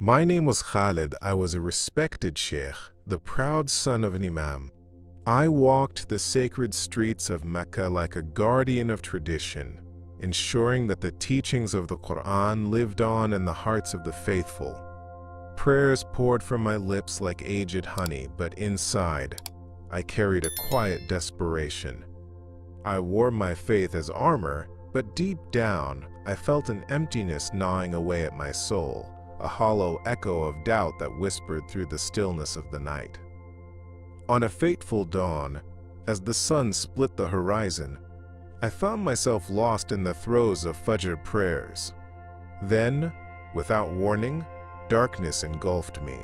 My name was Khalid. I was a respected Sheikh, the proud son of an Imam. I walked the sacred streets of Mecca like a guardian of tradition, ensuring that the teachings of the Quran lived on in the hearts of the faithful. Prayers poured from my lips like aged honey, but inside, I carried a quiet desperation. I wore my faith as armor, but deep down, I felt an emptiness gnawing away at my soul, a hollow echo of doubt that whispered through the stillness of the night. On a fateful dawn, as the sun split the horizon, I found myself lost in the throes of Fajr prayers. Then, without warning, darkness engulfed me.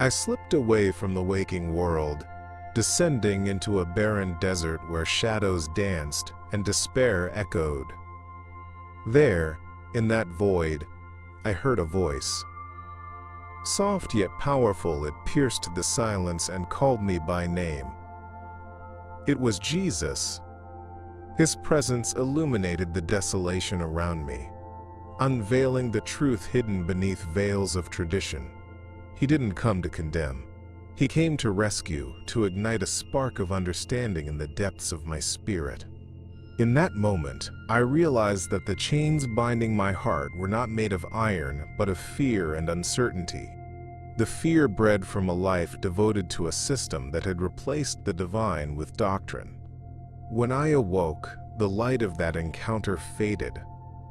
I slipped away from the waking world, descending into a barren desert where shadows danced and despair echoed. There, in that void, I heard a voice. Soft yet powerful, it pierced the silence and called me by name. It was Jesus. His presence illuminated the desolation around me, unveiling the truth hidden beneath veils of tradition. He didn't come to condemn. He came to rescue, to ignite a spark of understanding in the depths of my spirit. In that moment, I realized that the chains binding my heart were not made of iron, but of fear and uncertainty. The fear bred from a life devoted to a system that had replaced the divine with doctrine. When I awoke, the light of that encounter faded,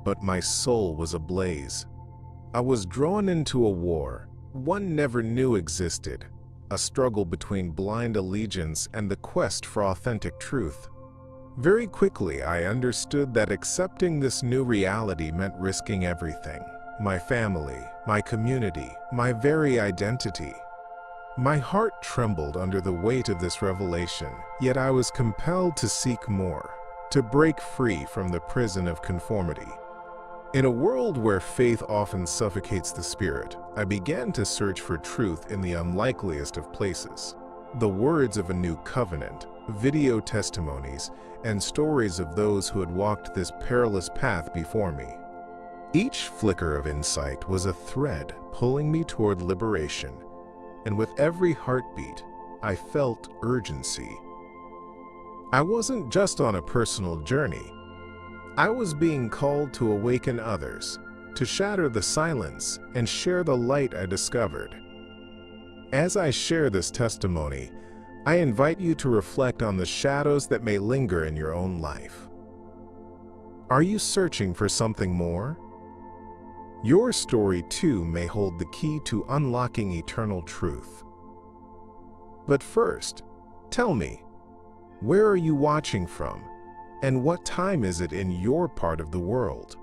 but my soul was ablaze. I was drawn into a war one never knew existed, a struggle between blind allegiance and the quest for authentic truth. Very quickly, I understood that accepting this new reality meant risking everything: my family, my community, my very identity. My heart trembled under the weight of this revelation, yet I was compelled to seek more, to break free from the prison of conformity. In a world where faith often suffocates the spirit, I began to search for truth in the unlikeliest of places. The words of a new covenant, video testimonies, and stories of those who had walked this perilous path before me. Each flicker of insight was a thread pulling me toward liberation, and with every heartbeat, I felt urgency. I wasn't just on a personal journey. I was being called to awaken others, to shatter the silence and share the light I discovered. As I share this testimony, I invite you to reflect on the shadows that may linger in your own life. Are you searching for something more? Your story too may hold the key to unlocking eternal truth. But first, tell me, where are you watching from? And what time is it in your part of the world?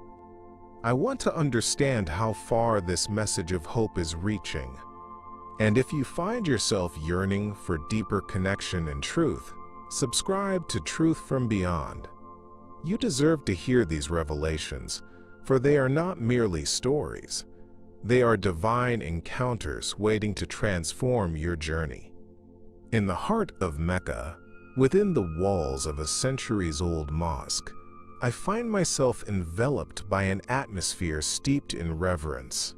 I want to understand how far this message of hope is reaching. And if you find yourself yearning for deeper connection and truth, subscribe to Truth from Beyond. You deserve to hear these revelations, for they are not merely stories. They are divine encounters waiting to transform your journey. In the heart of Mecca, within the walls of a centuries-old mosque, I find myself enveloped by an atmosphere steeped in reverence.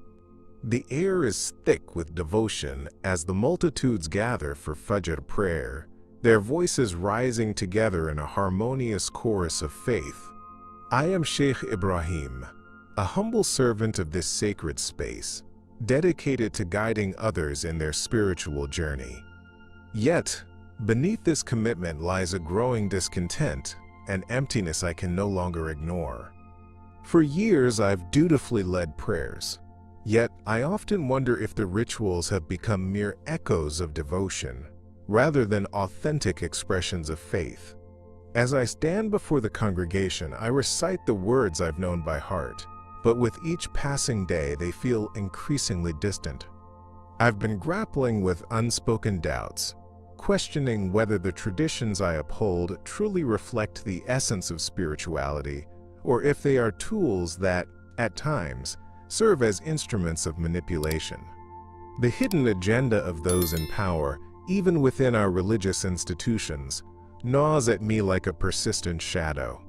The air is thick with devotion as the multitudes gather for Fajr prayer, their voices rising together in a harmonious chorus of faith. I am Sheikh Ibrahim, a humble servant of this sacred space, dedicated to guiding others in their spiritual journey. Yet, beneath this commitment lies a growing discontent, an emptiness I can no longer ignore. For years, I've dutifully led prayers, yet I often wonder if the rituals have become mere echoes of devotion, rather than authentic expressions of faith. As I stand before the congregation, I recite the words I've known by heart, but with each passing day, they feel increasingly distant. I've been grappling with unspoken doubts, questioning whether the traditions I uphold truly reflect the essence of spirituality, or if they are tools that, at times, serve as instruments of manipulation. The hidden agenda of those in power, even within our religious institutions, gnaws at me like a persistent shadow.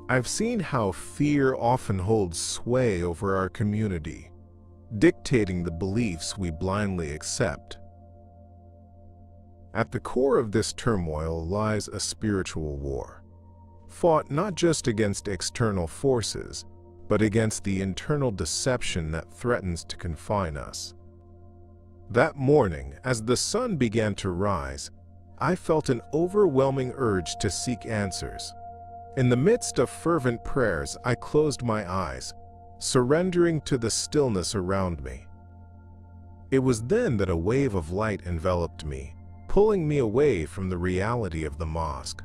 I've seen how fear often holds sway over our community. dictating the beliefs we blindly accept. At the core of this turmoil lies a spiritual war, fought not just against external forces, but against the internal deception that threatens to confine us. That morning, as the sun began to rise, I felt an overwhelming urge to seek answers. In the midst of fervent prayers, I closed my eyes, surrendering to the stillness around me. It was then that a wave of light enveloped me, pulling me away from the reality of the mosque.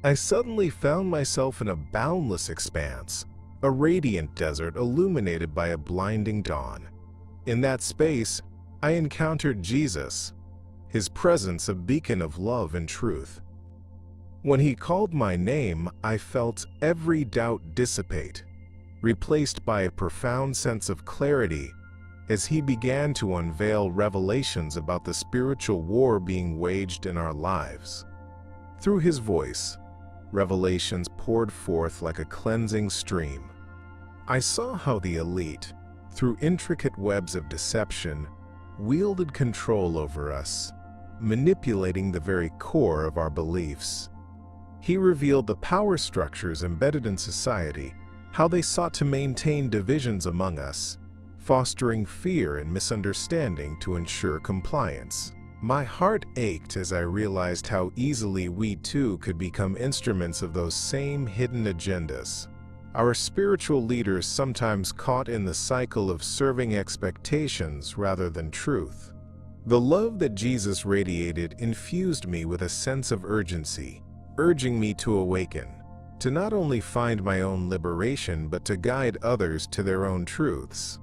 I suddenly found myself in a boundless expanse, a radiant desert illuminated by a blinding dawn. In that space, I encountered Jesus, his presence a beacon of love and truth. When he called my name, I felt every doubt dissipate, replaced by a profound sense of clarity as he began to unveil revelations about the spiritual war being waged in our lives. Through his voice, revelations poured forth like a cleansing stream. I saw how the elite, through intricate webs of deception, wielded control over us, manipulating the very core of our beliefs. He revealed the power structures embedded in society, how they sought to maintain divisions among us, fostering fear and misunderstanding to ensure compliance. My heart ached as I realized how easily we too could become instruments of those same hidden agendas. Our spiritual leaders sometimes caught in the cycle of serving expectations rather than truth. The love that Jesus radiated infused me with a sense of urgency, urging me to awaken, to not only find my own liberation but to guide others to their own truths.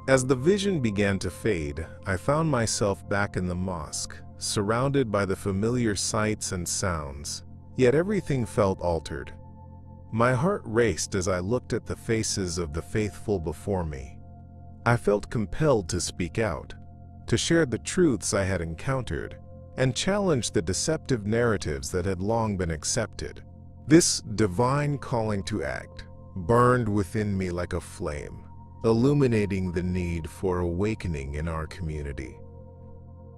As the vision began to fade, I found myself back in the mosque, surrounded by the familiar sights and sounds, yet everything felt altered. My heart raced as I looked at the faces of the faithful before me. I felt compelled to speak out, to share the truths I had encountered, and challenge the deceptive narratives that had long been accepted. This divine calling to act burned within me like a flame, illuminating the need for awakening in our community.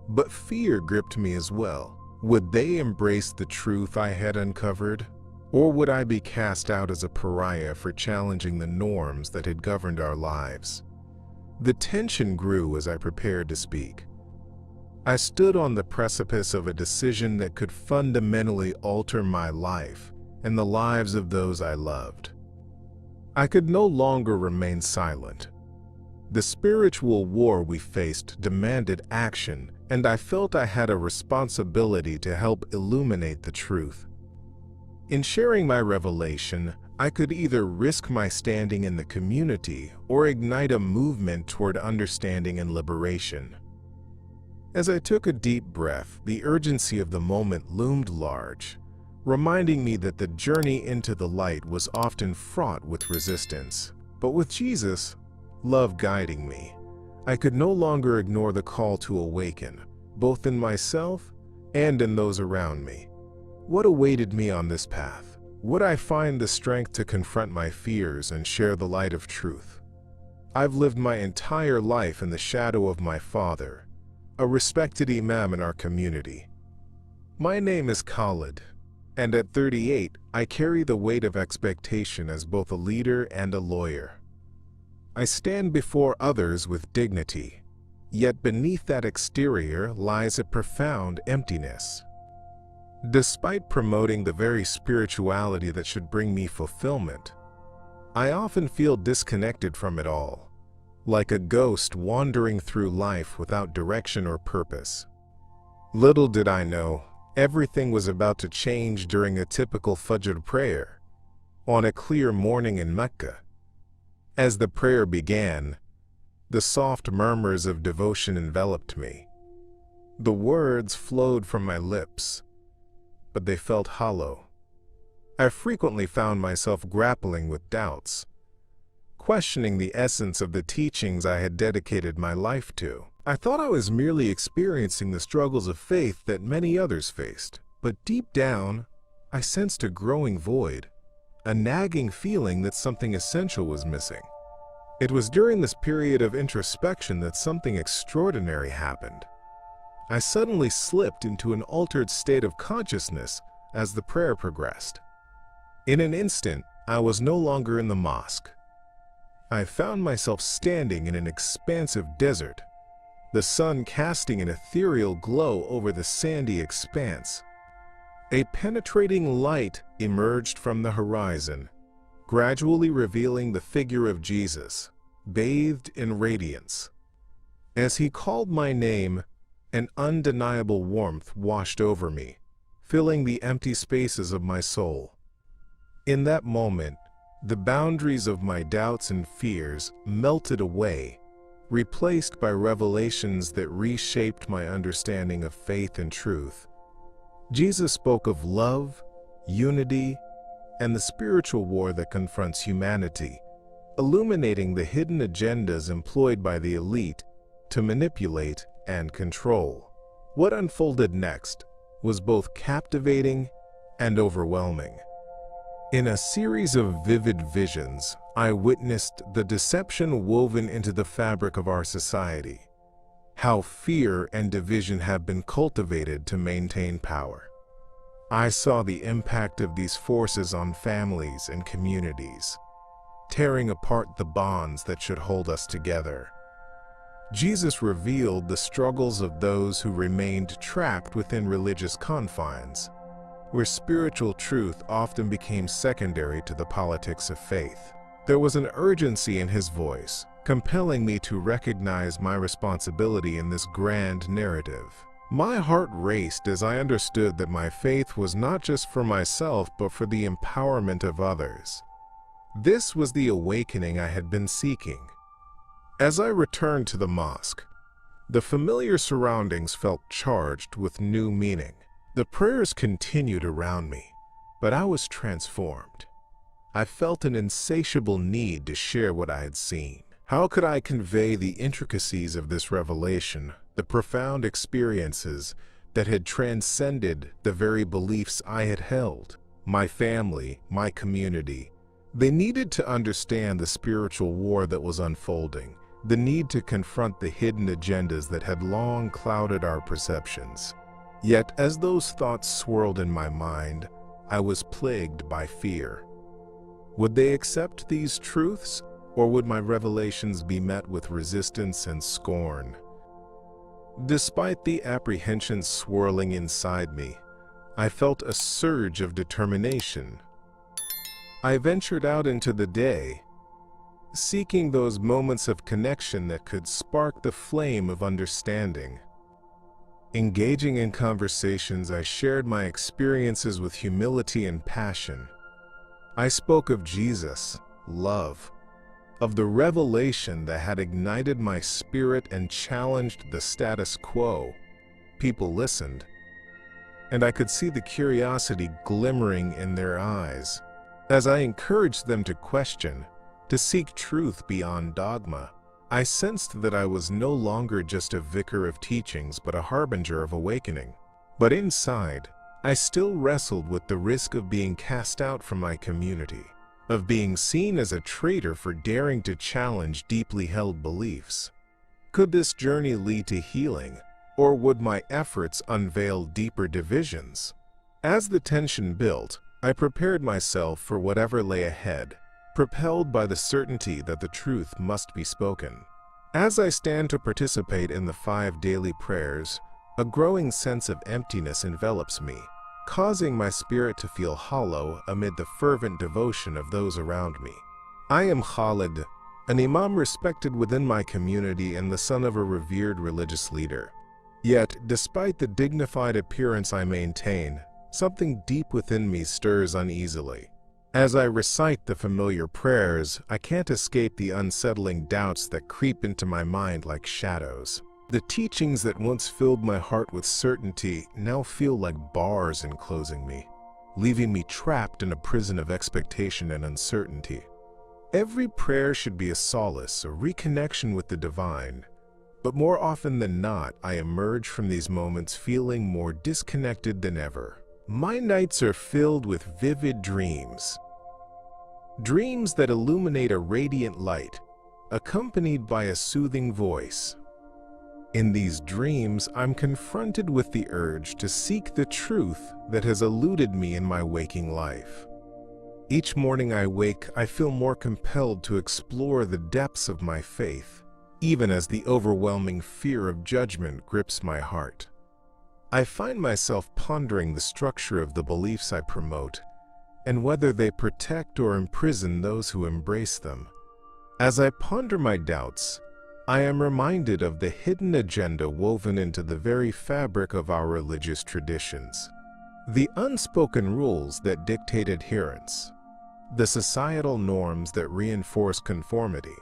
But fear gripped me as well. Would they embrace the truth I had uncovered? Or would I be cast out as a pariah for challenging the norms that had governed our lives? The tension grew as I prepared to speak. I stood on the precipice of a decision that could fundamentally alter my life and the lives of those I loved. I could no longer remain silent. The spiritual war we faced demanded action, and I felt I had a responsibility to help illuminate the truth. In sharing my revelation, I could either risk my standing in the community or ignite a movement toward understanding and liberation. As I took a deep breath, the urgency of the moment loomed large, reminding me that the journey into the light was often fraught with resistance. But with Jesus, love guiding me, I could no longer ignore the call to awaken, both in myself and in those around me. What awaited me on this path? Would I find the strength to confront my fears and share the light of truth? I've lived my entire life in the shadow of my father, a respected Imam in our community. My name is Khalid, and at 38, I carry the weight of expectation as both a leader and a lawyer. I stand before others with dignity, yet beneath that exterior lies a profound emptiness. Despite promoting the very spirituality that should bring me fulfillment, I often feel disconnected from it all, like a ghost wandering through life without direction or purpose. Little did I know, everything was about to change during a typical Fajr prayer, on a clear morning in Mecca. As the prayer began, the soft murmurs of devotion enveloped me. The words flowed from my lips, but they felt hollow. I frequently found myself grappling with doubts, questioning the essence of the teachings I had dedicated my life to. I thought I was merely experiencing the struggles of faith that many others faced, but deep down, I sensed a growing void, a nagging feeling that something essential was missing. It was during this period of introspection that something extraordinary happened. I suddenly slipped into an altered state of consciousness as the prayer progressed. In an instant, I was no longer in the mosque. I found myself standing in an expansive desert, the sun casting an ethereal glow over the sandy expanse. A penetrating light emerged from the horizon, gradually revealing the figure of Jesus, bathed in radiance. As he called my name, an undeniable warmth washed over me, filling the empty spaces of my soul. In that moment, the boundaries of my doubts and fears melted away, replaced by revelations that reshaped my understanding of faith and truth. Jesus spoke of love, unity, and the spiritual war that confronts humanity, illuminating the hidden agendas employed by the elite to manipulate and control. What unfolded next was both captivating and overwhelming. In a series of vivid visions, I witnessed the deception woven into the fabric of our society, how fear and division have been cultivated to maintain power. I saw the impact of these forces on families and communities, tearing apart the bonds that should hold us together. Jesus revealed the struggles of those who remained trapped within religious confines, where spiritual truth often became secondary to the politics of faith. There was an urgency in his voice, compelling me to recognize my responsibility in this grand narrative. My heart raced as I understood that my faith was not just for myself but for the empowerment of others. This was the awakening I had been seeking. As I returned to the mosque, the familiar surroundings felt charged with new meaning. The prayers continued around me, but I was transformed. I felt an insatiable need to share what I had seen. How could I convey the intricacies of this revelation, the profound experiences that had transcended the very beliefs I had held? My family, my community, they needed to understand the spiritual war that was unfolding, the need to confront the hidden agendas that had long clouded our perceptions. Yet, as those thoughts swirled in my mind, I was plagued by fear. Would they accept these truths, or would my revelations be met with resistance and scorn? Despite the apprehensions swirling inside me, I felt a surge of determination. I ventured out into the day, seeking those moments of connection that could spark the flame of understanding. Engaging in conversations, I shared my experiences with humility and passion. I spoke of Jesus, love, of the revelation that had ignited my spirit and challenged the status quo. People listened, and I could see the curiosity glimmering in their eyes. As I encouraged them to question, to seek truth beyond dogma, I sensed that I was no longer just a vicar of teachings but a harbinger of awakening. But inside, I still wrestled with the risk of being cast out from my community, of being seen as a traitor for daring to challenge deeply held beliefs. Could this journey lead to healing, or would my efforts unveil deeper divisions? As the tension built, I prepared myself for whatever lay ahead, propelled by the certainty that the truth must be spoken. As I stand to participate in the 5 daily prayers, a growing sense of emptiness envelops me, causing my spirit to feel hollow amid the fervent devotion of those around me. I am Khalid, an Imam respected within my community and the son of a revered religious leader. Yet, despite the dignified appearance I maintain, something deep within me stirs uneasily. As I recite the familiar prayers, I can't escape the unsettling doubts that creep into my mind like shadows. The teachings that once filled my heart with certainty now feel like bars enclosing me, leaving me trapped in a prison of expectation and uncertainty. Every prayer should be a solace, a reconnection with the divine, but more often than not, I emerge from these moments feeling more disconnected than ever. My nights are filled with vivid dreams. Dreams that illuminate a radiant light, accompanied by a soothing voice. In these dreams, I'm confronted with the urge to seek the truth that has eluded me in my waking life. Each morning I wake, I feel more compelled to explore the depths of my faith, even as the overwhelming fear of judgment grips my heart. I find myself pondering the structure of the beliefs I promote, and whether they protect or imprison those who embrace them. As I ponder my doubts, I am reminded of the hidden agenda woven into the very fabric of our religious traditions. The unspoken rules that dictate adherence, the societal norms that reinforce conformity.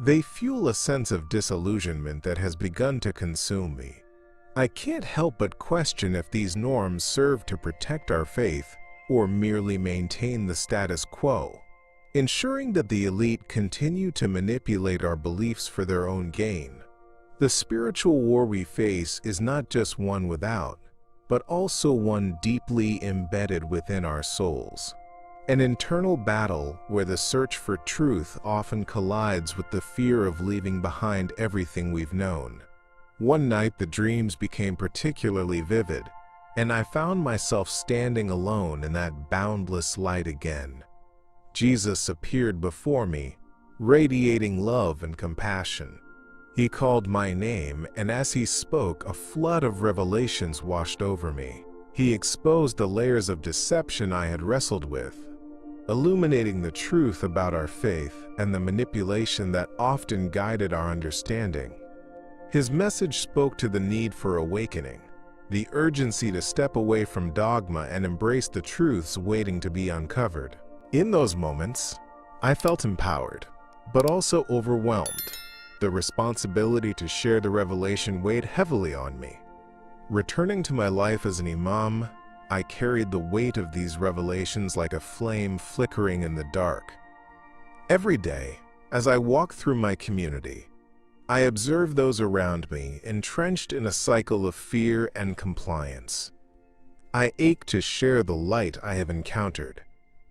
They fuel a sense of disillusionment that has begun to consume me. I can't help but question if these norms serve to protect our faith or merely maintain the status quo, ensuring that the elite continue to manipulate our beliefs for their own gain. The spiritual war we face is not just one without, but also one deeply embedded within our souls. An internal battle where the search for truth often collides with the fear of leaving behind everything we've known. One night the dreams became particularly vivid, and I found myself standing alone in that boundless light again. Jesus appeared before me, radiating love and compassion. He called my name, and as he spoke, a flood of revelations washed over me. He exposed the layers of deception I had wrestled with, illuminating the truth about our faith and the manipulation that often guided our understanding. His message spoke to the need for awakening, the urgency to step away from dogma and embrace the truths waiting to be uncovered. In those moments, I felt empowered, but also overwhelmed. The responsibility to share the revelation weighed heavily on me. Returning to my life as an Imam, I carried the weight of these revelations like a flame flickering in the dark. Every day, as I walked through my community, I observed those around me entrenched in a cycle of fear and compliance. I ached to share the light I have encountered,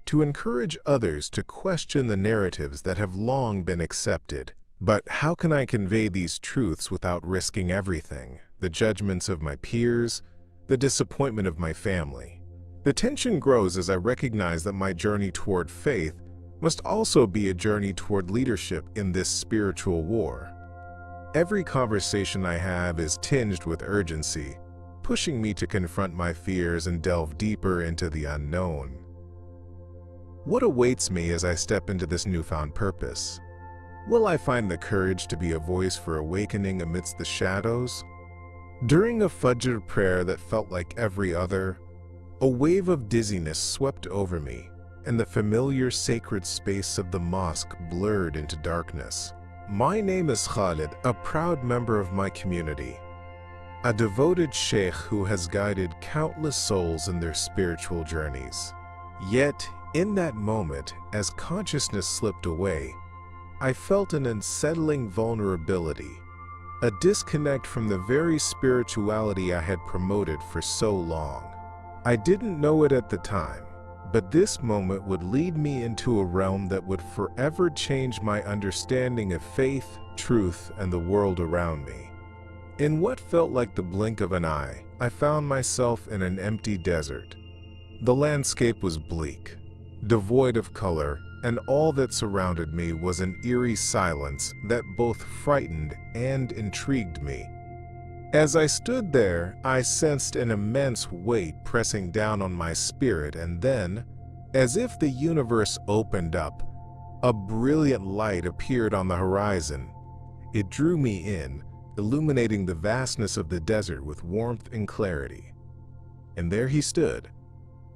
to encourage others to question the narratives that have long been accepted. But how can I convey these truths without risking everything? The judgments of my peers, the disappointment of my family. The tension grows as I recognize that my journey toward faith must also be a journey toward leadership in this spiritual war. Every conversation I have is tinged with urgency, pushing me to confront my fears and delve deeper into the unknown. What awaits me as I step into this newfound purpose? Will I find the courage to be a voice for awakening amidst the shadows? During a Fajr prayer that felt like every other, a wave of dizziness swept over me, and the familiar sacred space of the mosque blurred into darkness. My name is Khalid, a proud member of my community, a devoted Sheikh who has guided countless souls in their spiritual journeys. Yet, in that moment, as consciousness slipped away, I felt an unsettling vulnerability, a disconnect from the very spirituality I had promoted for so long. I didn't know it at the time, but this moment would lead me into a realm that would forever change my understanding of faith, truth, and the world around me. In what felt like the blink of an eye, I found myself in an empty desert. The landscape was bleak, devoid of color, and all that surrounded me was an eerie silence that both frightened and intrigued me. As I stood there, I sensed an immense weight pressing down on my spirit, and then, as if the universe opened up, a brilliant light appeared on the horizon. It drew me in, illuminating the vastness of the desert with warmth and clarity. And there he stood,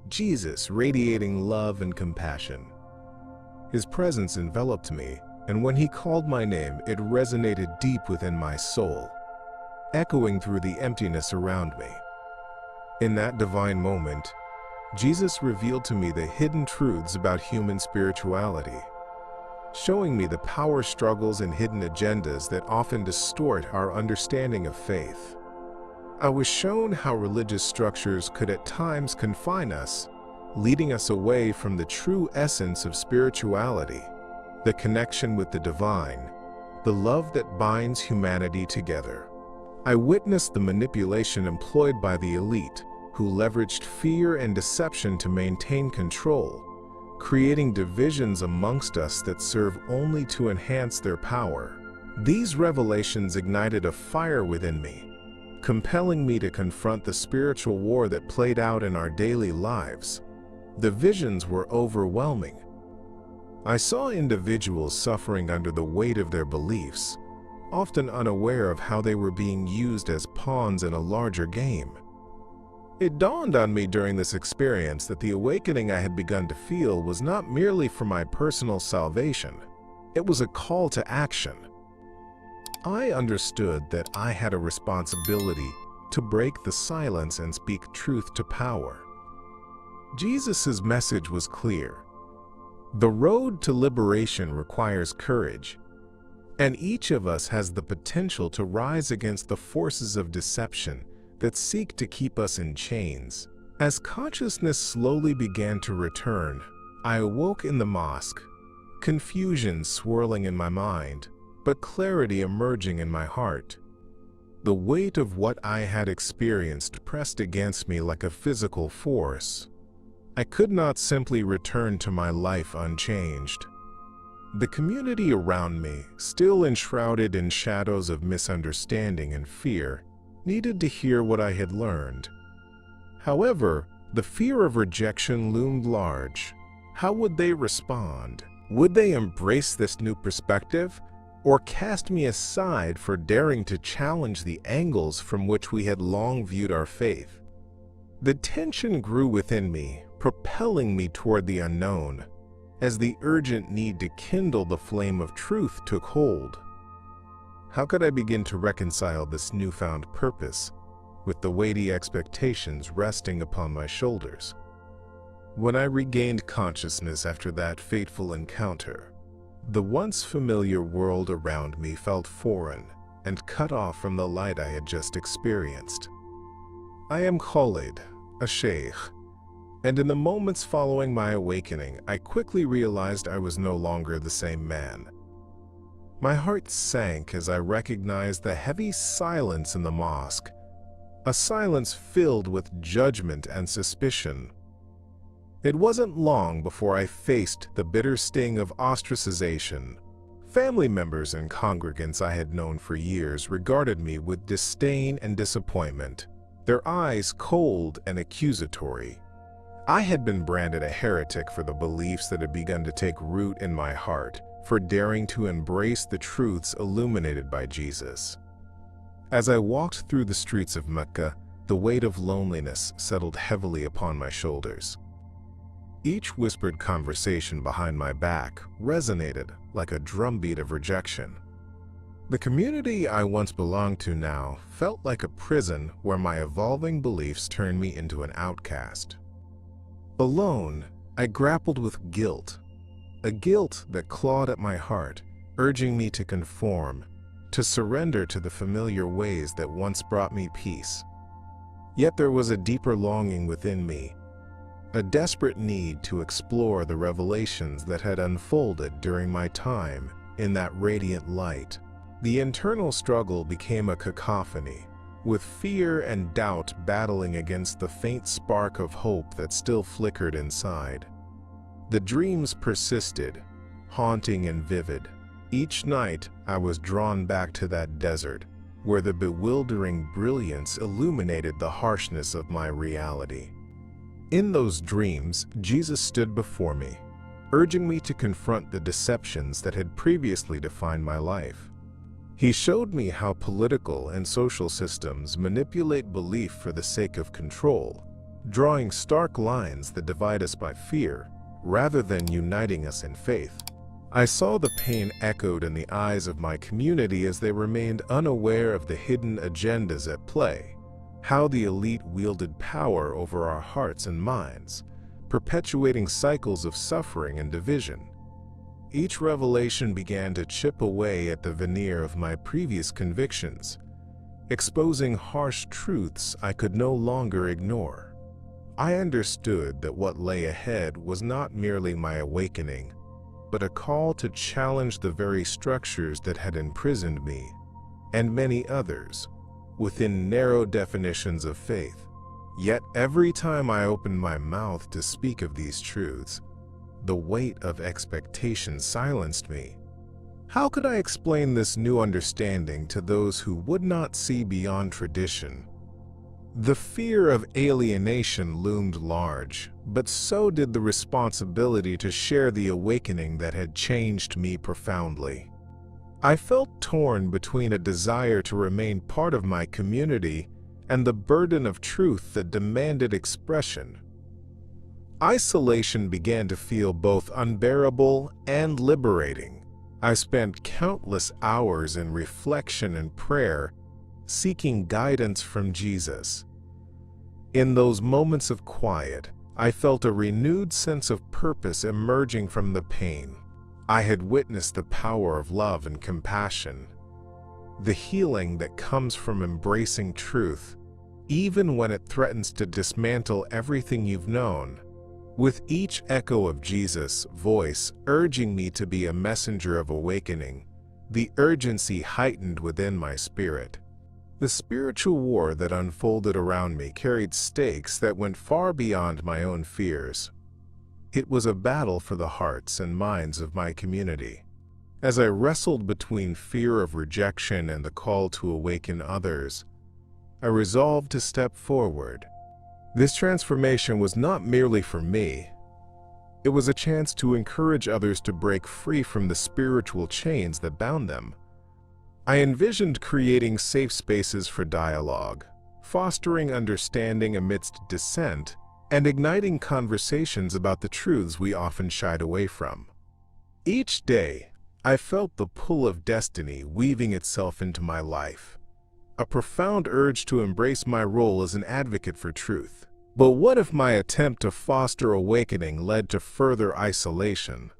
Jesus, radiating love and compassion. His presence enveloped me, and when he called my name, it resonated deep within my soul, echoing through the emptiness around me. In that divine moment, Jesus revealed to me the hidden truths about human spirituality, showing me the power struggles and hidden agendas that often distort our understanding of faith. I was shown how religious structures could at times confine us, leading us away from the true essence of spirituality. the connection with the divine, the love that binds humanity together. I witnessed the manipulation employed by the elite, who leveraged fear and deception to maintain control, creating divisions amongst us that serve only to enhance their power. These revelations ignited a fire within me, compelling me to confront the spiritual war that played out in our daily lives. The visions were overwhelming. I saw individuals suffering under the weight of their beliefs, often unaware of how they were being used as pawns in a larger game. It dawned on me during this experience that the awakening I had begun to feel was not merely for my personal salvation. It was a call to action. I understood that I had a responsibility to break the silence and speak truth to power. Jesus' message was clear. The road to liberation requires courage, and each of us has the potential to rise against the forces of deception that seek to keep us in chains. As consciousness slowly began to return, I awoke in the mosque, confusion swirling in my mind, but clarity emerging in my heart. The weight of what I had experienced pressed against me like a physical force. I could not simply return to my life unchanged. The community around me, still enshrouded in shadows of misunderstanding and fear, needed to hear what I had learned. However, the fear of rejection loomed large. How would they respond? Would they embrace this new perspective, or cast me aside for daring to challenge the angles from which we had long viewed our faith? The tension grew within me, propelling me toward the unknown, as the urgent need to kindle the flame of truth took hold. How could I begin to reconcile this newfound purpose with the weighty expectations resting upon my shoulders? When I regained consciousness after that fateful encounter, the once familiar world around me felt foreign and cut off from the light I had just experienced. I am Khalid, a Sheikh, and in the moments following my awakening, I quickly realized I was no longer the same man. My heart sank as I recognized the heavy silence in the mosque, a silence filled with judgment and suspicion. It wasn't long before I faced the bitter sting of ostracization. Family members and congregants I had known for years regarded me with disdain and disappointment, their eyes cold and accusatory. I had been branded a heretic for the beliefs that had begun to take root in my heart, for daring to embrace the truths illuminated by Jesus. As I walked through the streets of Mecca, the weight of loneliness settled heavily upon my shoulders. Each whispered conversation behind my back resonated like a drumbeat of rejection. The community I once belonged to now felt like a prison where my evolving beliefs turned me into an outcast. Alone, I grappled with guilt, a guilt that clawed at my heart, urging me to conform, to surrender to the familiar ways that once brought me peace. Yet there was a deeper longing within me, a desperate need to explore the revelations that had unfolded during my time in that radiant light. The internal struggle became a cacophony, with fear and doubt battling against the faint spark of hope that still flickered inside. The dreams persisted, haunting and vivid. Each night I was drawn back to that desert, where the bewildering brilliance illuminated the harshness of my reality. In those dreams, Jesus stood before me, urging me to confront the deceptions that had previously defined my life. He showed me how political and social systems manipulate belief for the sake of control, drawing stark lines that divide us by fear, rather than uniting us in faith. I saw the pain echoed in the eyes of my community as they remained unaware of the hidden agendas at play, how the elite wielded power over our hearts and minds, perpetuating cycles of suffering and division. Each revelation began to chip away at the veneer of my previous convictions, exposing harsh truths I could no longer ignore. I understood that what lay ahead was not merely my awakening, but a call to challenge the very structures that had imprisoned me, and many others, within narrow definitions of faith. Yet every time I opened my mouth to speak of these truths, the weight of expectation silenced me. How could I explain this new understanding to those who would not see beyond tradition? The fear of alienation loomed large, but so did the responsibility to share the awakening that had changed me profoundly. I felt torn between a desire to remain part of my community and the burden of truth that demanded expression. Isolation began to feel both unbearable and liberating. I spent countless hours in reflection and prayer, seeking guidance from Jesus. In those moments of quiet, I felt a renewed sense of purpose emerging from the pain. I had witnessed the power of love and compassion, the healing that comes from embracing truth, even when it threatens to dismantle everything you've known. With each echo of Jesus' voice urging me to be a messenger of awakening, the urgency heightened within my spirit. The spiritual war that unfolded around me carried stakes that went far beyond my own fears. It was a battle for the hearts and minds of my community. As I wrestled between fear of rejection and the call to awaken others, I resolved to step forward. This transformation was not merely for me. It was a chance to encourage others to break free from the spiritual chains that bound them. I envisioned creating safe spaces for dialogue, fostering understanding amidst dissent, and igniting conversations about the truths we often shied away from. Each day, I felt the pull of destiny weaving itself into my life, a profound urge to embrace my role as an advocate for truth. But what if my attempt to foster awakening led to further isolation?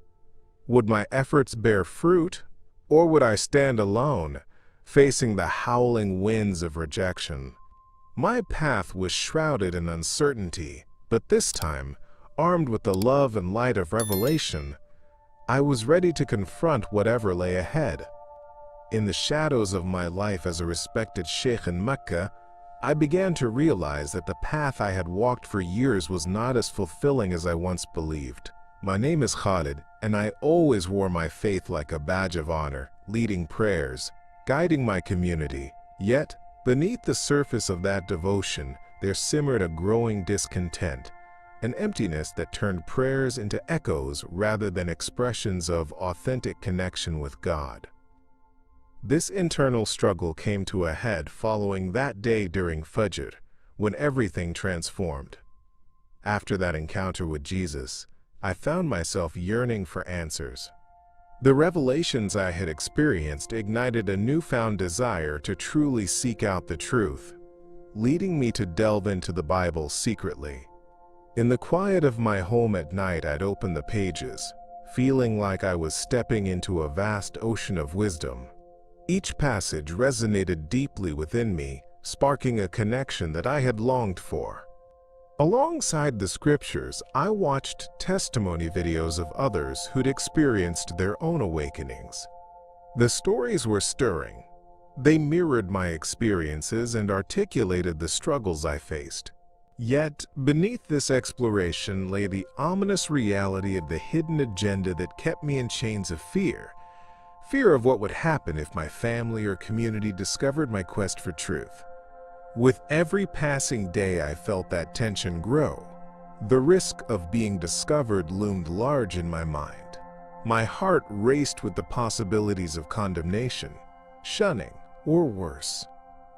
Would my efforts bear fruit? Or would I stand alone, facing the howling winds of rejection? My path was shrouded in uncertainty, but this time, armed with the love and light of revelation, I was ready to confront whatever lay ahead. In the shadows of my life as a respected Sheikh in Mecca, I began to realize that the path I had walked for years was not as fulfilling as I once believed. My name is Khalid, and I always wore my faith like a badge of honor, leading prayers, guiding my community. Yet, beneath the surface of that devotion, there simmered a growing discontent, an emptiness that turned prayers into echoes rather than expressions of authentic connection with God. This internal struggle came to a head following that day during Fajr, when everything transformed. After that encounter with Jesus, I found myself yearning for answers. The revelations I had experienced ignited a newfound desire to truly seek out the truth, leading me to delve into the Bible secretly. In the quiet of my home at night, I'd open the pages, feeling like I was stepping into a vast ocean of wisdom. Each passage resonated deeply within me, sparking a connection that I had longed for. Alongside the scriptures, I watched testimony videos of others who'd experienced their own awakenings. The stories were stirring. They mirrored my experiences and articulated the struggles I faced. Yet, beneath this exploration lay the ominous reality of the hidden agenda that kept me in chains of fear. Fear of what would happen if my family or community discovered my quest for truth. With every passing day, I felt that tension grow. The risk of being discovered loomed large in my mind. My heart raced with the possibilities of condemnation, shunning, or worse.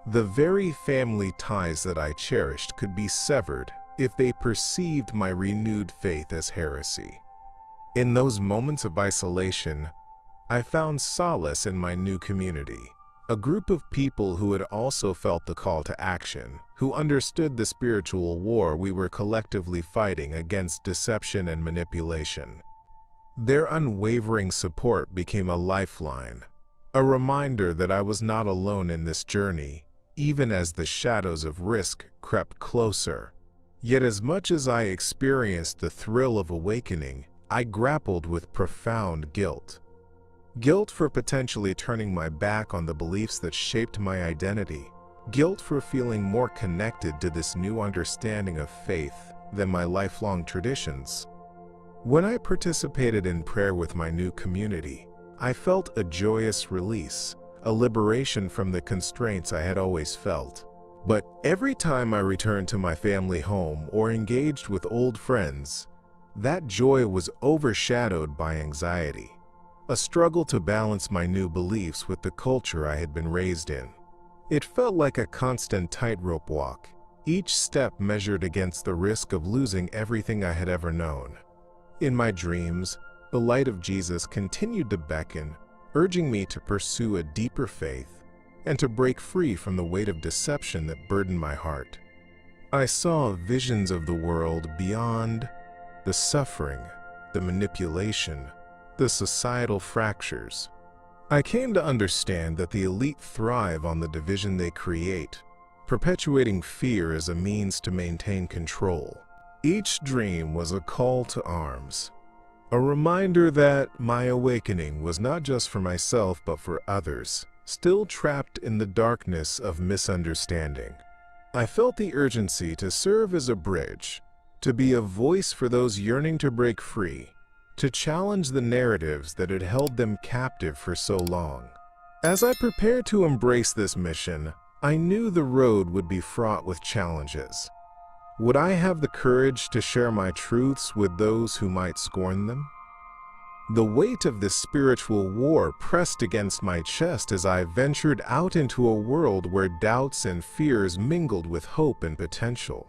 The very family ties that I cherished could be severed if they perceived my renewed faith as heresy. In those moments of isolation, I found solace in my new community, a group of people who had also felt the call to action, who understood the spiritual war we were collectively fighting against deception and manipulation. Their unwavering support became a lifeline, a reminder that I was not alone in this journey, even as the shadows of risk crept closer. Yet as much as I experienced the thrill of awakening, I grappled with profound guilt. Guilt for potentially turning my back on the beliefs that shaped my identity. Guilt for feeling more connected to this new understanding of faith than my lifelong traditions. When I participated in prayer with my new community, I felt a joyous release, a liberation from the constraints I had always felt. But every time I returned to my family home or engaged with old friends, that joy was overshadowed by anxiety, a struggle to balance my new beliefs with the culture I had been raised in. It felt like a constant tightrope walk, each step measured against the risk of losing everything I had ever known. In my dreams, the light of Jesus continued to beckon, urging me to pursue a deeper faith and to break free from the weight of deception that burdened my heart. I saw visions of the world beyond the suffering, the manipulation, the societal fractures. I came to understand that the elite thrive on the division they create, perpetuating fear as a means to maintain control. Each dream was a call to arms, a reminder that my awakening was not just for myself but for others, still trapped in the darkness of misunderstanding. I felt the urgency to serve as a bridge, to be a voice for those yearning to break free, to challenge the narratives that had held them captive for so long. As I prepared to embrace this mission, I knew the road would be fraught with challenges. Would I have the courage to share my truths with those who might scorn them? The weight of this spiritual war pressed against my chest as I ventured out into a world where doubts and fears mingled with hope and potential.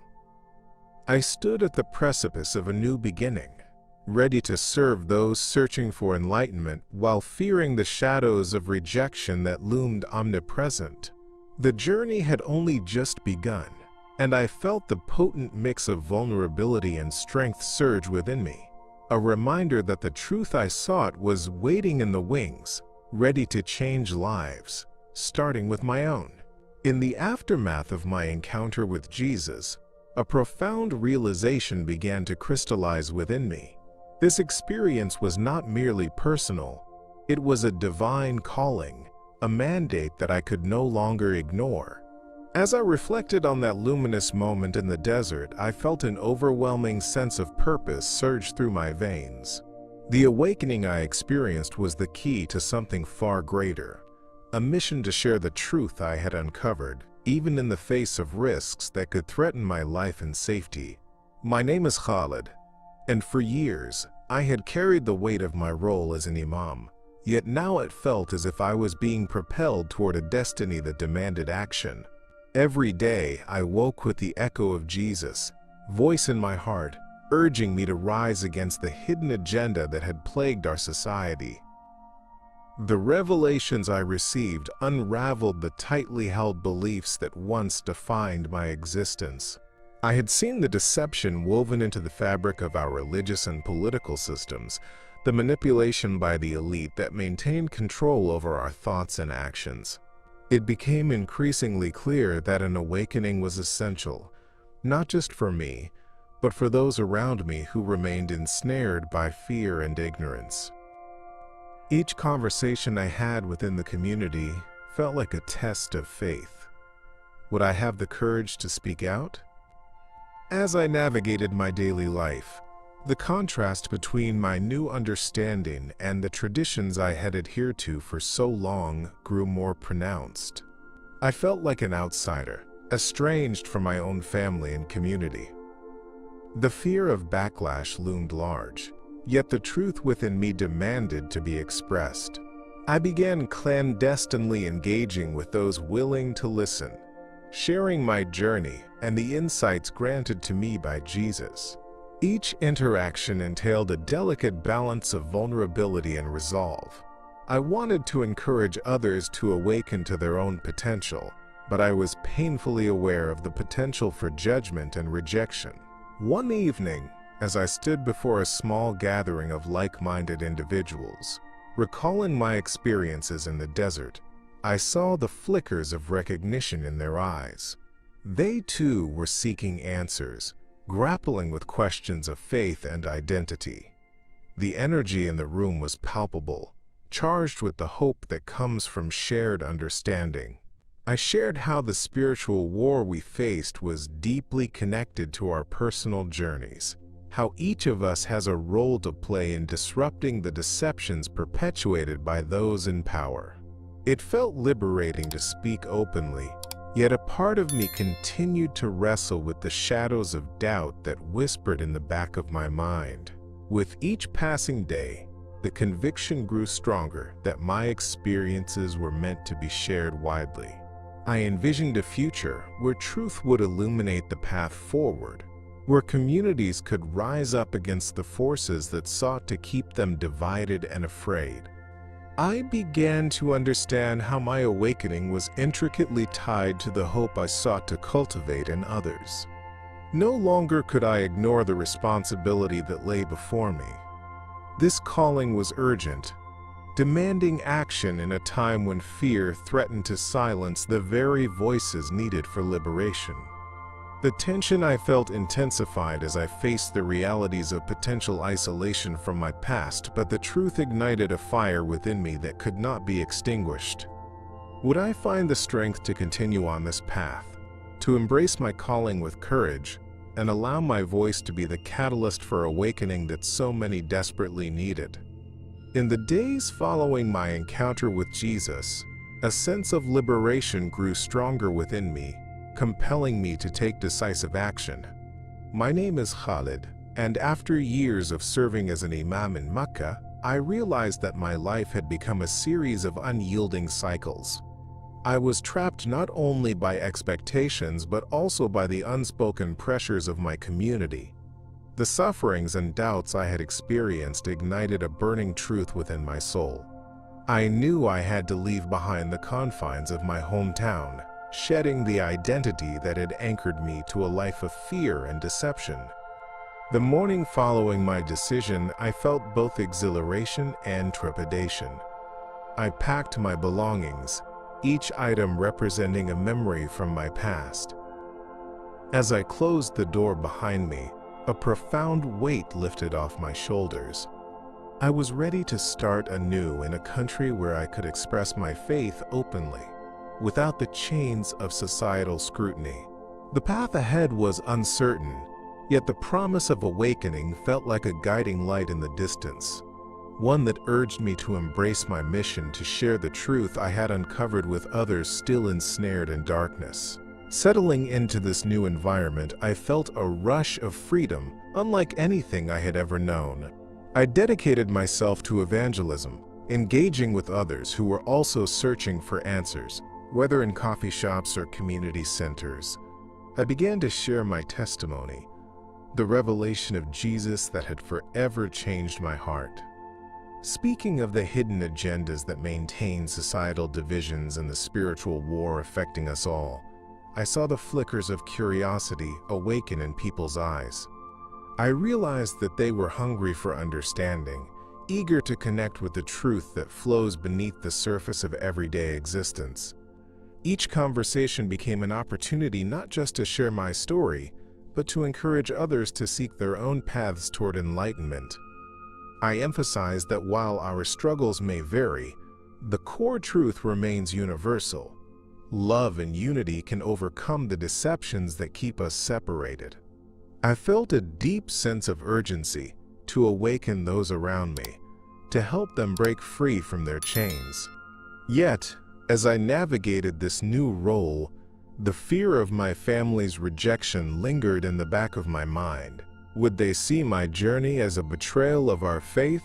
I stood at the precipice of a new beginning, ready to serve those searching for enlightenment while fearing the shadows of rejection that loomed omnipresent. The journey had only just begun, and I felt the potent mix of vulnerability and strength surge within me, a reminder that the truth I sought was waiting in the wings, ready to change lives, starting with my own. In the aftermath of my encounter with Jesus, a profound realization began to crystallize within me. This experience was not merely personal, it was a divine calling, a mandate that I could no longer ignore. As I reflected on that luminous moment in the desert, I felt an overwhelming sense of purpose surge through my veins. The awakening I experienced was the key to something far greater, a mission to share the truth I had uncovered, even in the face of risks that could threaten my life and safety. My name is Khalid, and for years, I had carried the weight of my role as an Imam, yet now it felt as if I was being propelled toward a destiny that demanded action. Every day, I woke with the echo of Jesus' voice in my heart, urging me to rise against the hidden agenda that had plagued our society. The revelations I received unraveled the tightly held beliefs that once defined my existence. I had seen the deception woven into the fabric of our religious and political systems, the manipulation by the elite that maintained control over our thoughts and actions. It became increasingly clear that an awakening was essential, not just for me, but for those around me who remained ensnared by fear and ignorance. Each conversation I had within the community felt like a test of faith. Would I have the courage to speak out? As I navigated my daily life, the contrast between my new understanding and the traditions I had adhered to for so long grew more pronounced. I felt like an outsider, estranged from my own family and community. The fear of backlash loomed large, yet the truth within me demanded to be expressed. I began clandestinely engaging with those willing to listen, sharing my journey and the insights granted to me by Jesus. Each interaction entailed a delicate balance of vulnerability and resolve. I wanted to encourage others to awaken to their own potential, but I was painfully aware of the potential for judgment and rejection. One evening, as I stood before a small gathering of like-minded individuals, recalling my experiences in the desert, I saw the flickers of recognition in their eyes. They too were seeking answers, grappling with questions of faith and identity. The energy in the room was palpable, charged with the hope that comes from shared understanding. I shared how the spiritual war we faced was deeply connected to our personal journeys, how each of us has a role to play in disrupting the deceptions perpetuated by those in power. It felt liberating to speak openly, yet a part of me continued to wrestle with the shadows of doubt that whispered in the back of my mind. With each passing day, the conviction grew stronger that my experiences were meant to be shared widely. I envisioned a future where truth would illuminate the path forward, where communities could rise up against the forces that sought to keep them divided and afraid. I began to understand how my awakening was intricately tied to the hope I sought to cultivate in others. No longer could I ignore the responsibility that lay before me. This calling was urgent, demanding action in a time when fear threatened to silence the very voices needed for liberation. The tension I felt intensified as I faced the realities of potential isolation from my past, but the truth ignited a fire within me that could not be extinguished. Would I find the strength to continue on this path, to embrace my calling with courage, and allow my voice to be the catalyst for awakening that so many desperately needed? In the days following my encounter with Jesus, a sense of liberation grew stronger within me, compelling me to take decisive action. My name is Khalid, and after years of serving as an Imam in Mecca, I realized that my life had become a series of unyielding cycles. I was trapped not only by expectations but also by the unspoken pressures of my community. The sufferings and doubts I had experienced ignited a burning truth within my soul. I knew I had to leave behind the confines of my hometown, shedding the identity that had anchored me to a life of fear and deception. The morning following my decision, I felt both exhilaration and trepidation. I packed my belongings, each item representing a memory from my past. As I closed the door behind me, a profound weight lifted off my shoulders. I was ready to start anew in a country where I could express my faith openly, without the chains of societal scrutiny. The path ahead was uncertain, yet the promise of awakening felt like a guiding light in the distance, one that urged me to embrace my mission to share the truth I had uncovered with others still ensnared in darkness. Settling into this new environment, I felt a rush of freedom unlike anything I had ever known. I dedicated myself to evangelism, engaging with others who were also searching for answers, whether in coffee shops or community centers. I began to share my testimony, the revelation of Jesus that had forever changed my heart. Speaking of the hidden agendas that maintain societal divisions and the spiritual war affecting us all, I saw the flickers of curiosity awaken in people's eyes. I realized that they were hungry for understanding, eager to connect with the truth that flows beneath the surface of everyday existence. Each conversation became an opportunity not just to share my story, but to encourage others to seek their own paths toward enlightenment. I emphasized that while our struggles may vary, the core truth remains universal. Love and unity can overcome the deceptions that keep us separated. I felt a deep sense of urgency to awaken those around me, to help them break free from their chains. Yet, as I navigated this new role, the fear of my family's rejection lingered in the back of my mind. Would they see my journey as a betrayal of our faith,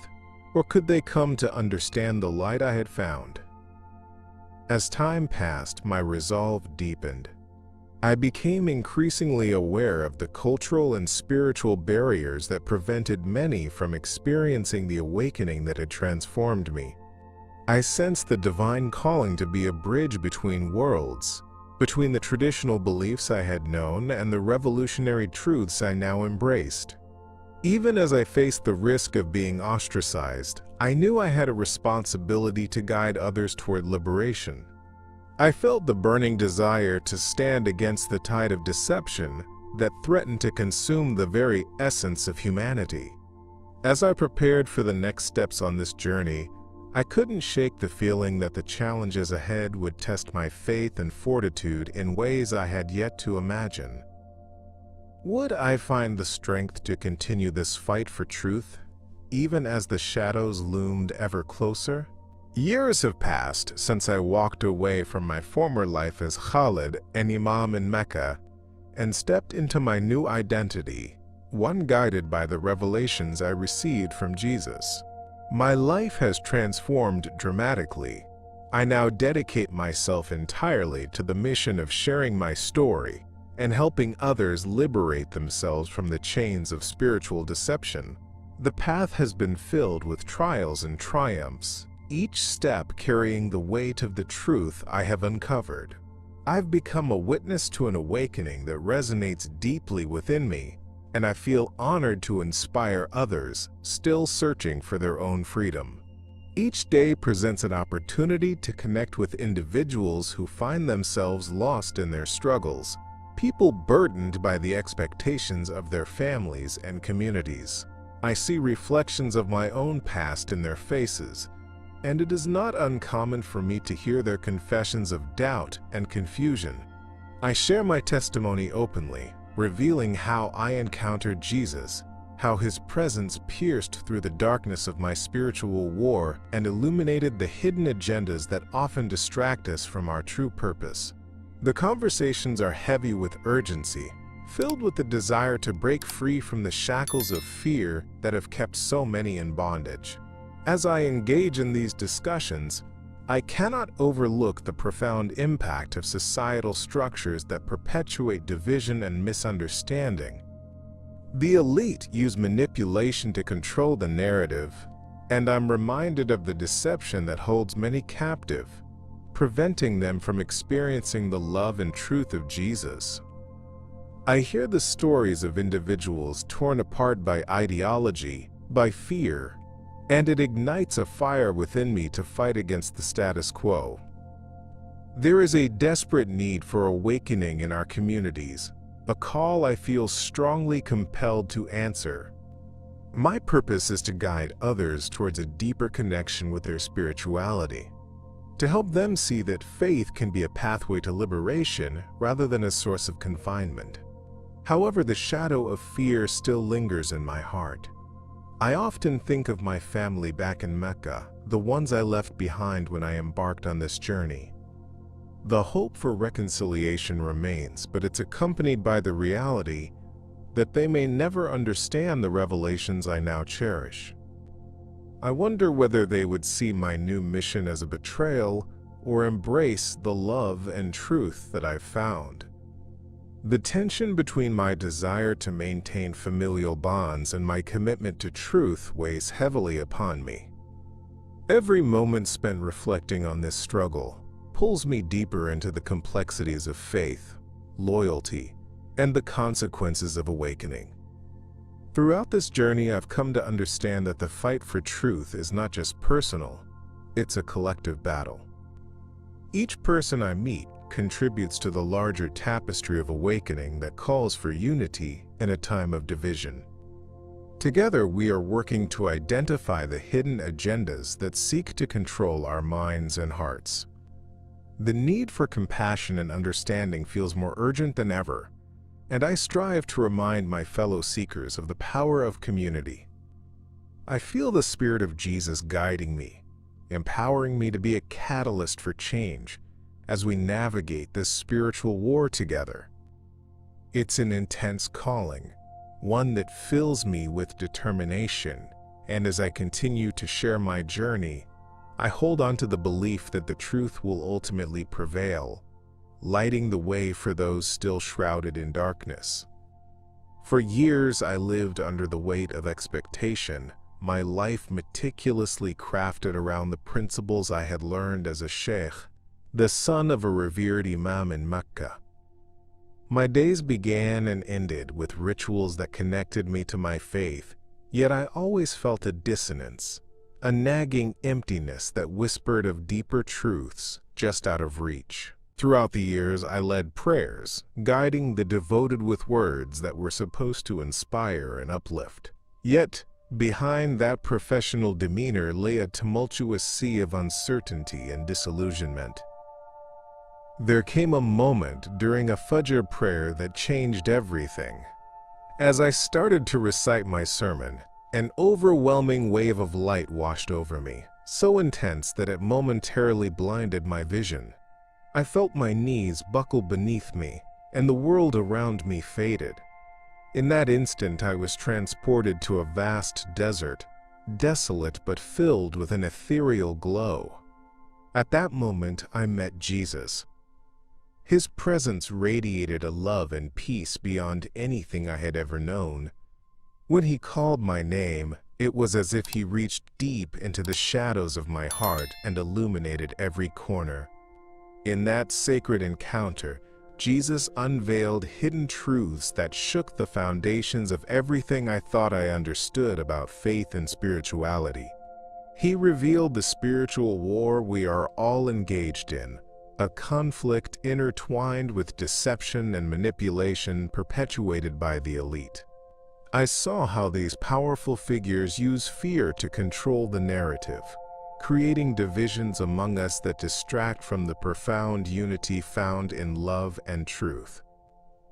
or could they come to understand the light I had found? As time passed, my resolve deepened. I became increasingly aware of the cultural and spiritual barriers that prevented many from experiencing the awakening that had transformed me. I sensed the divine calling to be a bridge between worlds, between the traditional beliefs I had known and the revolutionary truths I now embraced. Even as I faced the risk of being ostracized, I knew I had a responsibility to guide others toward liberation. I felt the burning desire to stand against the tide of deception that threatened to consume the very essence of humanity. As I prepared for the next steps on this journey, I couldn't shake the feeling that the challenges ahead would test my faith and fortitude in ways I had yet to imagine. Would I find the strength to continue this fight for truth, even as the shadows loomed ever closer? Years have passed since I walked away from my former life as Khalid, an Imam in Mecca, and stepped into my new identity, one guided by the revelations I received from Jesus. My life has transformed dramatically. I now dedicate myself entirely to the mission of sharing my story and helping others liberate themselves from the chains of spiritual deception. The path has been filled with trials and triumphs, each step carrying the weight of the truth I have uncovered. I've become a witness to an awakening that resonates deeply within me, and I feel honored to inspire others still searching for their own freedom. Each day presents an opportunity to connect with individuals who find themselves lost in their struggles, people burdened by the expectations of their families and communities. I see reflections of my own past in their faces, and it is not uncommon for me to hear their confessions of doubt and confusion. I share my testimony openly, revealing how I encountered Jesus, how his presence pierced through the darkness of my spiritual war and illuminated the hidden agendas that often distract us from our true purpose. The conversations are heavy with urgency, filled with the desire to break free from the shackles of fear that have kept so many in bondage. As I engage in these discussions, I cannot overlook the profound impact of societal structures that perpetuate division and misunderstanding. The elite use manipulation to control the narrative, and I'm reminded of the deception that holds many captive, preventing them from experiencing the love and truth of Jesus. I hear the stories of individuals torn apart by ideology, by fear, and it ignites a fire within me to fight against the status quo. There is a desperate need for awakening in our communities, a call I feel strongly compelled to answer. My purpose is to guide others towards a deeper connection with their spirituality, to help them see that faith can be a pathway to liberation rather than a source of confinement. However, the shadow of fear still lingers in my heart. I often think of my family back in Mecca, the ones I left behind when I embarked on this journey. The hope for reconciliation remains, but it's accompanied by the reality that they may never understand the revelations I now cherish. I wonder whether they would see my new mission as a betrayal or embrace the love and truth that I've found. The tension between my desire to maintain familial bonds and my commitment to truth weighs heavily upon me. Every moment spent reflecting on this struggle pulls me deeper into the complexities of faith, loyalty, and the consequences of awakening. Throughout this journey, I've come to understand that the fight for truth is not just personal, it's a collective battle. Each person I meet contributes to the larger tapestry of awakening that calls for unity in a time of division. Together, we are working to identify the hidden agendas that seek to control our minds and hearts. The need for compassion and understanding feels more urgent than ever, and I strive to remind my fellow seekers of the power of community. I feel the Spirit of Jesus guiding me, empowering me to be a catalyst for change as we navigate this spiritual war together. It's an intense calling, one that fills me with determination, and as I continue to share my journey, I hold on to the belief that the truth will ultimately prevail, lighting the way for those still shrouded in darkness. For years, I lived under the weight of expectation, my life meticulously crafted around the principles I had learned as a Sheikh, the son of a revered Imam in Mecca. My days began and ended with rituals that connected me to my faith, yet I always felt a dissonance, a nagging emptiness that whispered of deeper truths just out of reach. Throughout the years, I led prayers, guiding the devoted with words that were supposed to inspire and uplift. Yet, Behind that professional demeanor lay a tumultuous sea of uncertainty and disillusionment. There came a moment during a Fajr prayer that changed everything. As I started to recite my sermon, an overwhelming wave of light washed over me, so intense that it momentarily blinded my vision. I felt my knees buckle beneath me, and the world around me faded. In that instant, I was transported to a vast desert, desolate but filled with an ethereal glow. At that moment, I met Jesus. His presence radiated a love and peace beyond anything I had ever known. When he called my name, it was as if he reached deep into the shadows of my heart and illuminated every corner. In that sacred encounter, Jesus unveiled hidden truths that shook the foundations of everything I thought I understood about faith and spirituality. He revealed the spiritual war we are all engaged in, a conflict intertwined with deception and manipulation perpetuated by the elite. I saw how these powerful figures use fear to control the narrative, creating divisions among us that distract from the profound unity found in love and truth.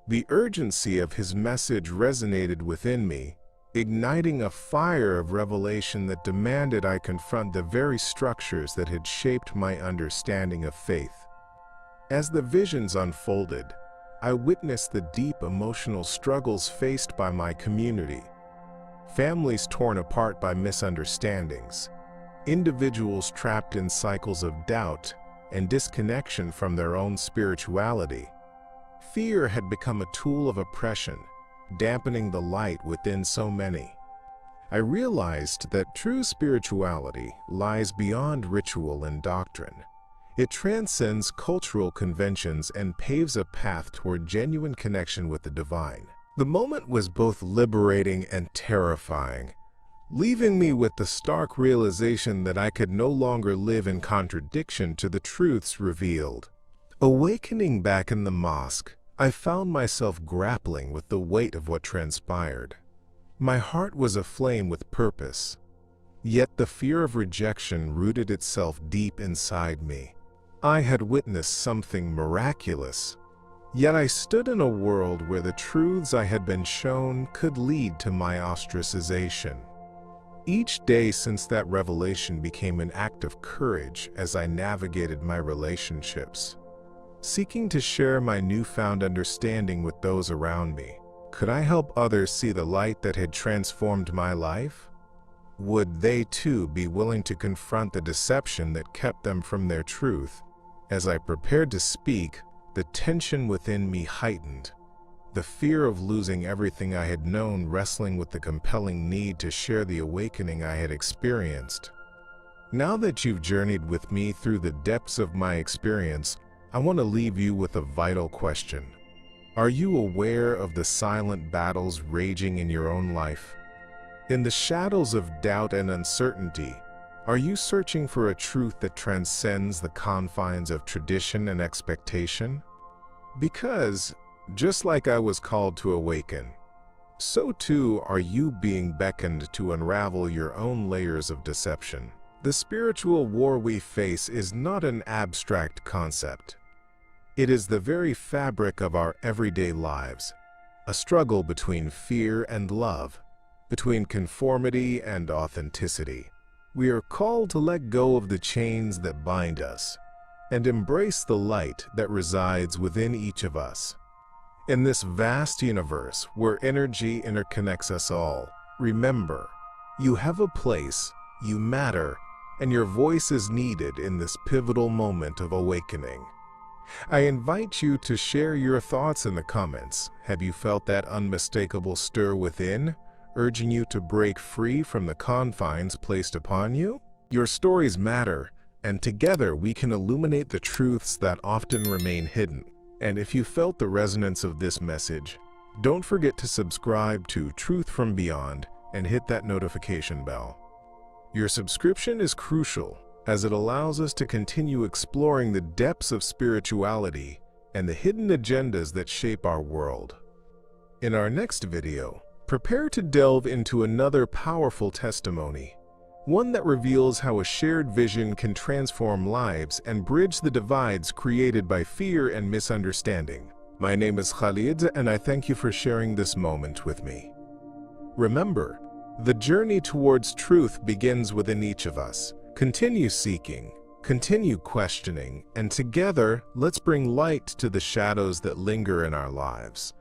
The urgency of his message resonated within me, igniting a fire of revelation that demanded I confront the very structures that had shaped my understanding of faith. As the visions unfolded, I witnessed the deep emotional struggles faced by my community. Families torn apart by misunderstandings, individuals trapped in cycles of doubt and disconnection from their own spirituality. Fear had become a tool of oppression, dampening the light within so many. I realized that true spirituality lies beyond ritual and doctrine. It transcends cultural conventions and paves a path toward genuine connection with the divine. The moment was both liberating and terrifying, leaving me with the stark realization that I could no longer live in contradiction to the truths revealed. Awakening back in the mosque, I found myself grappling with the weight of what transpired. My heart was aflame with purpose, yet the fear of rejection rooted itself deep inside me. I had witnessed something miraculous, yet I stood in a world where the truths I had been shown could lead to my ostracization. Each day since that revelation became an act of courage as I navigated my relationships, seeking to share my newfound understanding with those around me. Could I help others see the light that had transformed my life? Would they too be willing to confront the deception that kept them from their truth? As I prepared to speak, the tension within me heightened, the fear of losing everything I had known wrestling with the compelling need to share the awakening I had experienced. Now that you've journeyed with me through the depths of my experience, I want to leave you with a vital question. Are you aware of the silent battles raging in your own life? In the shadows of doubt and uncertainty, are you searching for a truth that transcends the confines of tradition and expectation? Because, just like I was called to awaken, so too are you being beckoned to unravel your own layers of deception. The spiritual war we face is not an abstract concept. It is the very fabric of our everyday lives, a struggle between fear and love, between conformity and authenticity. We are called to let go of the chains that bind us and embrace the light that resides within each of us. In this vast universe where energy interconnects us all, remember, you have a place, you matter, and your voice is needed in this pivotal moment of awakening. I invite you to share your thoughts in the comments. Have you felt that unmistakable stir within, urging you to break free from the confines placed upon you? Your stories matter, and together we can illuminate the truths that often remain hidden. And if you felt the resonance of this message, don't forget to subscribe to Truth from Beyond and hit that notification bell. Your subscription is crucial as it allows us to continue exploring the depths of spirituality and the hidden agendas that shape our world. In our next video, Prepare to delve into another powerful testimony, one that reveals how a shared vision can transform lives and bridge the divides created by fear and misunderstanding. My name is Khalid, and I thank you for sharing this moment with me. Remember, the journey towards truth begins within each of us. Continue seeking, continue questioning, and together, let's bring light to the shadows that linger in our lives.